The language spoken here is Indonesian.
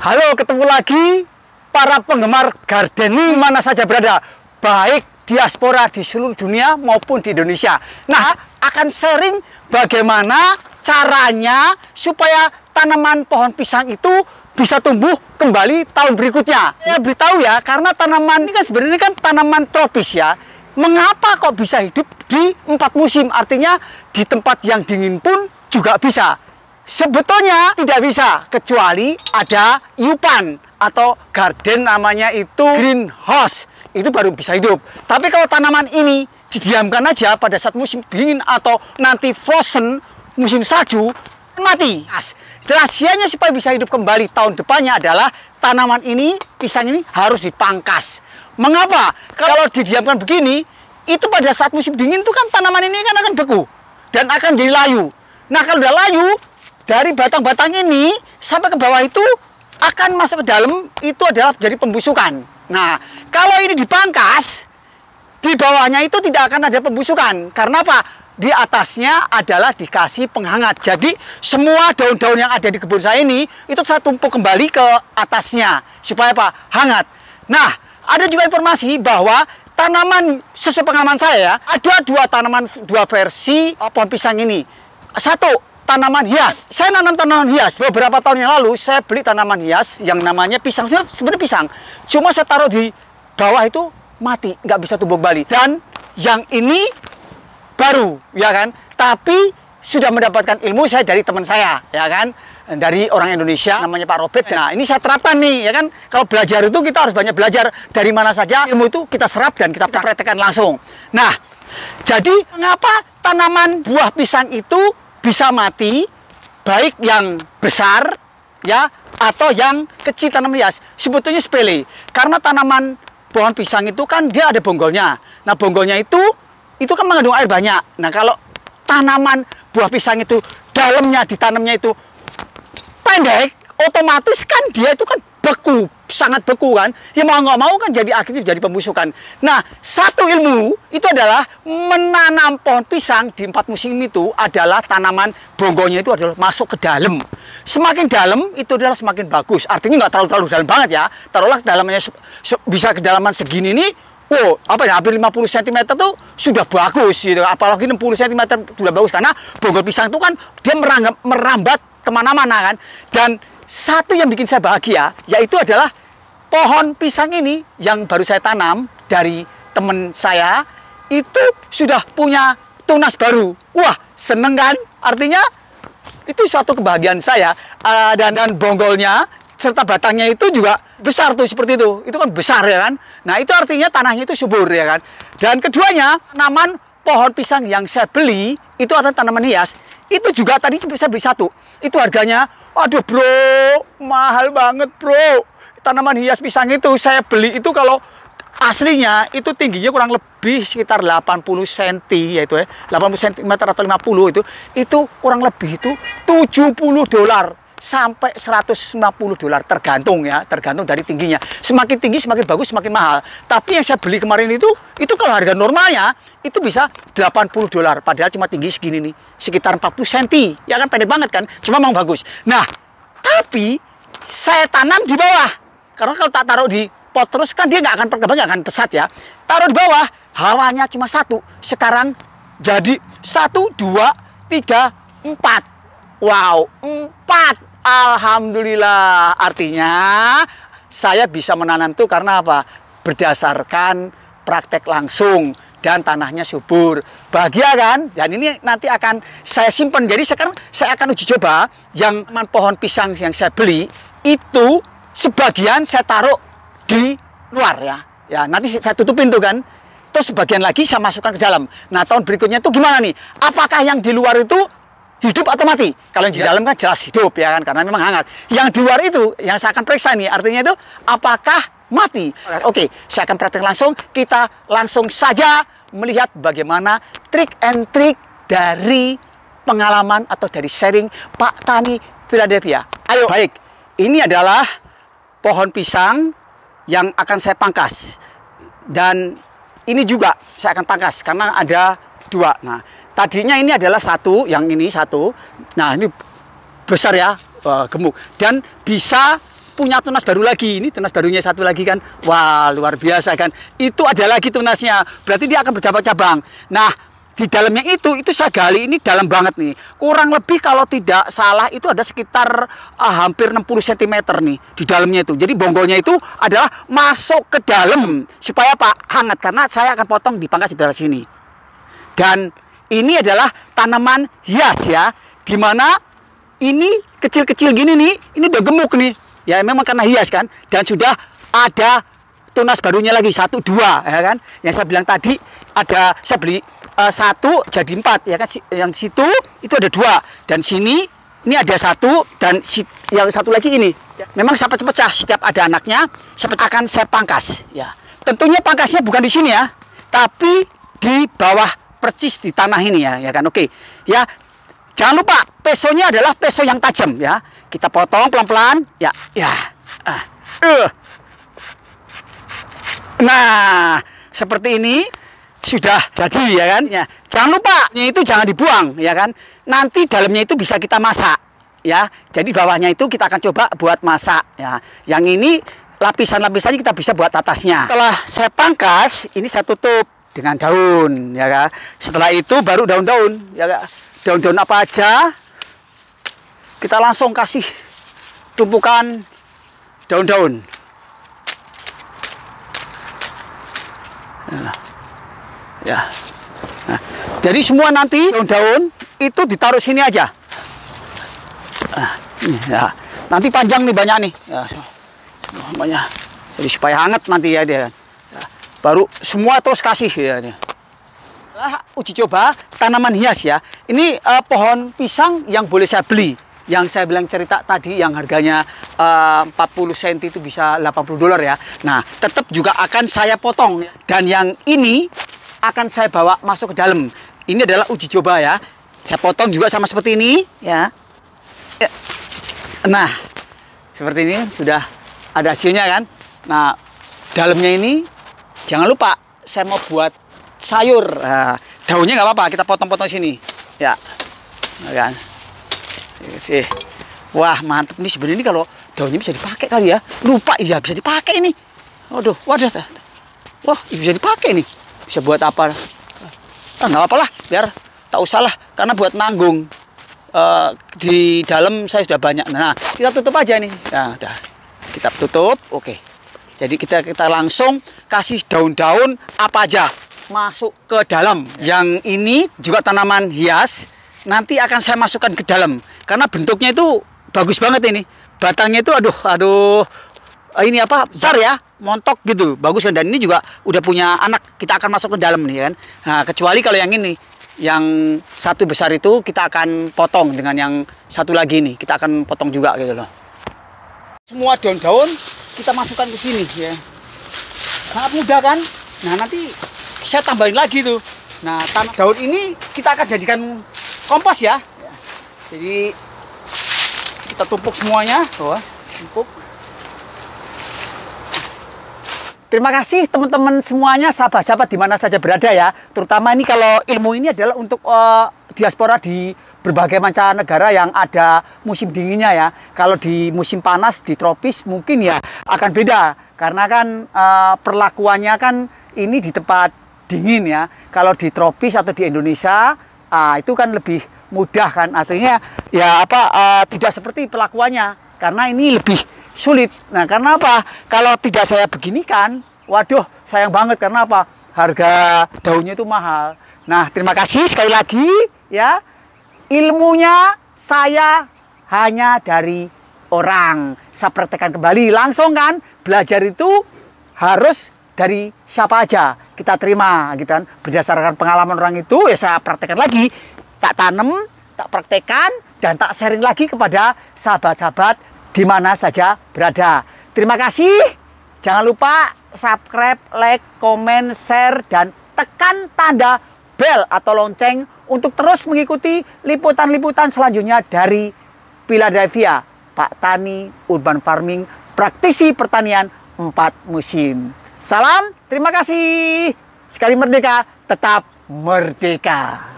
Halo, ketemu lagi para penggemar gardening mana saja berada, baik diaspora di seluruh dunia maupun di Indonesia. Nah, akan sharing bagaimana caranya supaya tanaman pohon pisang itu bisa tumbuh kembali tahun berikutnya. Saya beritahu ya, karena tanaman ini kan sebenarnya kan tanaman tropis ya. Mengapa kok bisa hidup di 4 musim? Artinya di tempat yang dingin pun juga bisa. Sebetulnya tidak bisa, kecuali ada iupan atau garden namanya itu greenhouse. Itu baru bisa hidup. Tapi kalau tanaman ini didiamkan aja pada saat musim dingin atau nanti frozen, musim salju, mati. Rahasianya supaya bisa hidup kembali tahun depannya adalah tanaman ini, pisang ini harus dipangkas. Mengapa? Kalau didiamkan begini, itu pada saat musim dingin itu kan tanaman ini kan akan beku dan akan jadi layu. Nah, kalau udah layu, dari batang-batang ini sampai ke bawah itu akan masuk ke dalam, itu adalah jadi pembusukan. Nah, kalau ini dipangkas, di bawahnya itu tidak akan ada pembusukan. Karena apa? Di atasnya adalah dikasih penghangat. Jadi semua daun-daun yang ada di kebun saya ini, itu saya tumpuk kembali ke atasnya. Supaya apa? Hangat. Nah, ada juga informasi bahwa tanaman, sesuai pengalaman saya ya, ada dua versi pohon pisang ini. Satu, tanaman hias. Saya nanam tanaman hias. Beberapa tahun yang lalu saya beli tanaman hias yang namanya pisang. Sebenarnya pisang. Cuma saya taruh di bawah itu mati, nggak bisa tumbuh kembali. Dan yang ini baru, ya kan? Tapi sudah mendapatkan ilmu saya dari teman saya, ya kan? Dari orang Indonesia, namanya Pak Robert. Nah, ini saya terapkan nih, ya kan? Kalau belajar itu kita harus banyak belajar dari mana saja. Ilmu itu kita serap dan kita praktekkan langsung. Nah, jadi mengapa tanaman buah pisang itu bisa mati, baik yang besar ya atau yang kecil tanaman hias? Sebetulnya sepele, karena tanaman pohon pisang itu kan dia ada bonggolnya. Nah, bonggolnya itu kan mengandung air banyak. Nah, kalau tanaman buah pisang itu dalamnya ditanamnya itu pendek, otomatis kan dia itu kan beku, sangat beku kan. Ya mau nggak mau kan jadi akhirnya jadi pembusukan. Nah, satu ilmu itu adalah menanam pohon pisang di 4 musim itu adalah tanaman bonggolnya itu adalah masuk ke dalam. Semakin dalam itu adalah semakin bagus. Artinya nggak terlalu dalam banget ya. Taruhlah dalamnya bisa kedalaman segini nih. Oh, apa ya, hampir 50 cm tuh sudah bagus gitu. Apalagi 60 cm sudah bagus karena bonggol pisang itu kan dia merambat kemana-mana kan. Dan satu yang bikin saya bahagia yaitu adalah pohon pisang ini yang baru saya tanam dari teman saya itu sudah punya tunas baru. Wah, seneng kan? Artinya itu suatu kebahagiaan saya. Dan bonggolnya serta batangnya itu juga besar tuh seperti itu. Itu kan besar ya kan. Nah, itu artinya tanahnya itu subur ya kan. Dan keduanya, tanaman pohon pisang yang saya beli itu adalah tanaman hias. Itu juga tadi saya beli satu. Itu harganya, waduh bro, mahal banget bro. Tanaman hias pisang itu saya beli itu kalau aslinya itu tingginya kurang lebih sekitar 80 cm yaitu ya, 80 cm atau 50 itu kurang lebih itu $70 sampai $150 tergantung ya, tergantung dari tingginya. Semakin tinggi semakin bagus, semakin mahal. Tapi yang saya beli kemarin itu kalau harga normalnya itu bisa $80, padahal cuma tinggi segini nih, sekitar 40 cm. Ya kan pendek banget kan, cuma memang bagus. Nah, tapi saya tanam di bawah. Karena kalau tak taruh di pot terus kan dia nggak akan berkembang, nggak akan pesat ya. Taruh di bawah, hawanya cuma satu. Sekarang jadi 1, 2, 3, 4. Wow, 4. Alhamdulillah. Artinya saya bisa menanam itu karena apa? Berdasarkan praktek langsung dan tanahnya subur. Bahagia kan? Dan ini nanti akan saya simpan. Jadi sekarang saya akan uji coba yang pohon pisang yang saya beli itu sebagian saya taruh di luar ya. Ya, nanti saya tutupin tuh kan. Terus sebagian lagi saya masukkan ke dalam. Nah, tahun berikutnya itu gimana nih? Apakah yang di luar itu hidup atau mati? Kalau yang di dalam kan jelas hidup ya kan, karena memang hangat. Yang di luar itu yang saya akan periksa nih, artinya itu apakah mati? Oke, saya akan praktek langsung. Kita langsung saja melihat bagaimana trik and trik dari pengalaman atau dari sharing Pak Tani Philadelphia. Ayo. Baik, ini adalah pohon pisang yang akan saya pangkas. Dan ini juga saya akan pangkas karena ada 2. Nah, tadinya ini adalah satu, yang ini satu. Nah, ini besar ya, gemuk. Dan bisa punya tunas baru lagi. Ini tunas barunya satu lagi kan. Wah, luar biasa kan. Itu ada lagi tunasnya. Berarti dia akan bercabang-cabang. Nah, di dalamnya itu saya gali ini dalam banget nih. Kurang lebih kalau tidak salah itu ada sekitar hampir 60 cm nih di dalamnya itu. Jadi bonggolnya itu adalah masuk ke dalam supaya apa? Hangat, karena saya akan potong di pangkas sebelah sini. Dan ini adalah tanaman hias ya, dimana ini kecil-kecil gini nih, ini udah gemuk nih. Ya memang karena hias kan, dan sudah ada tunas barunya lagi 1, 2 ya kan. Yang saya bilang tadi ada, saya beli 1 jadi 4 ya kan. Yang situ itu ada 2, dan sini ini ada 1, dan yang satu lagi ini. Memang saya pecah-pecah, setiap ada anaknya saya akan saya pangkas ya. Tentunya pangkasnya bukan di sini ya, tapi di bawah percis di tanah ini ya kan. Oke ya, jangan lupa pesonya adalah peso yang tajam ya. Kita potong pelan-pelan ya. Nah, seperti ini sudah jadi ya kan ya. Jangan lupa itu jangan dibuang ya kan. Nanti dalamnya itu bisa kita masak ya. Jadi bawahnya itu kita akan coba buat masak ya. Yang ini lapisan-lapisannya kita bisa buat atasnya. Setelah saya pangkas, ini saya tutup dengan daun ya kan. Setelah itu baru daun-daun ya kan. Daun-daun apa aja kita langsung kasih tumpukan daun-daun. Ya. Nah, jadi semua nanti daun-daun itu ditaruh sini aja. Ya. Nanti panjang nih, banyak nih. Ya, banyak. Jadi supaya hangat nanti ya dia. Ya. Baru semua terus kasih ya. Uji coba tanaman hias ya. Ini pohon pisang yang boleh saya beli. Yang saya bilang cerita tadi yang harganya 40 cm itu bisa $80 ya. Nah, tetap juga akan saya potong. Dan yang ini akan saya bawa masuk ke dalam. Ini adalah uji coba ya. Saya potong juga sama seperti ini ya. Nah, seperti ini sudah ada hasilnya kan. Nah, dalamnya ini jangan lupa saya mau buat sayur. Nah, daunnya nggak apa-apa, kita potong-potong sini ya. Nah, kan. Wah, mantap nih sebenarnya. Ini kalau daunnya bisa dipakai kali ya. Lupa iya bisa dipakai ini. Waduh, waduh. Wah, bisa dipakai nih. Bisa buat apa? Nggak apa-apa lah, biar tak usah lah, karena buat nanggung. Di dalam saya sudah banyak. Nah, kita tutup aja nih. Nah, udah. Kita tutup. Oke. Jadi kita langsung kasih daun-daun apa aja masuk ke dalam. Yang ini juga tanaman hias. Nanti akan saya masukkan ke dalam karena bentuknya itu bagus banget ini. Batangnya itu aduh ini apa, besar ya, montok gitu, bagus kan. Dan ini juga udah punya anak, kita akan masuk ke dalam nih kan. Nah, kecuali kalau yang ini, yang satu besar itu kita akan potong dengan yang satu lagi nih, kita akan potong juga gitu loh. Semua daun-daun kita masukkan ke sini ya. Sangat mudah kan? Nah, nanti saya tambahin lagi tuh. Nah, daun ini kita akan jadikan kompos ya. Jadi kita tumpuk semuanya, tumpuk. Terima kasih teman-teman semuanya, sahabat-sahabat di mana saja berada ya. Terutama ini kalau ilmu ini adalah untuk diaspora di berbagai mancanegara yang ada musim dinginnya ya. Kalau di musim panas di tropis mungkin ya akan beda karena kan perlakuannya kan ini di tempat dingin ya. Kalau di tropis atau di Indonesia itu kan lebih mudah kan, artinya ya tidak seperti perlakuannya karena ini lebih sulit. Nah, karena apa? Kalau tidak saya beginikan, waduh sayang banget karena apa? Harga daunnya itu mahal. Nah, terima kasih sekali lagi ya. Ilmunya saya hanya dari orang. Saya praktekkan kembali langsung kan. Belajar itu harus dari siapa aja kita terima gitu kan. Berdasarkan pengalaman orang itu ya saya praktekkan lagi. Tak tanam, tak praktekkan, dan tak sharing lagi kepada sahabat-sahabat di mana saja berada. Terima kasih. Jangan lupa subscribe, like, komen, share, dan tekan tanda bel atau lonceng untuk terus mengikuti liputan-liputan selanjutnya dari Philadelphia, Pak Tani Urban Farming, praktisi pertanian 4 musim. Salam, terima kasih. Sekali merdeka, tetap merdeka.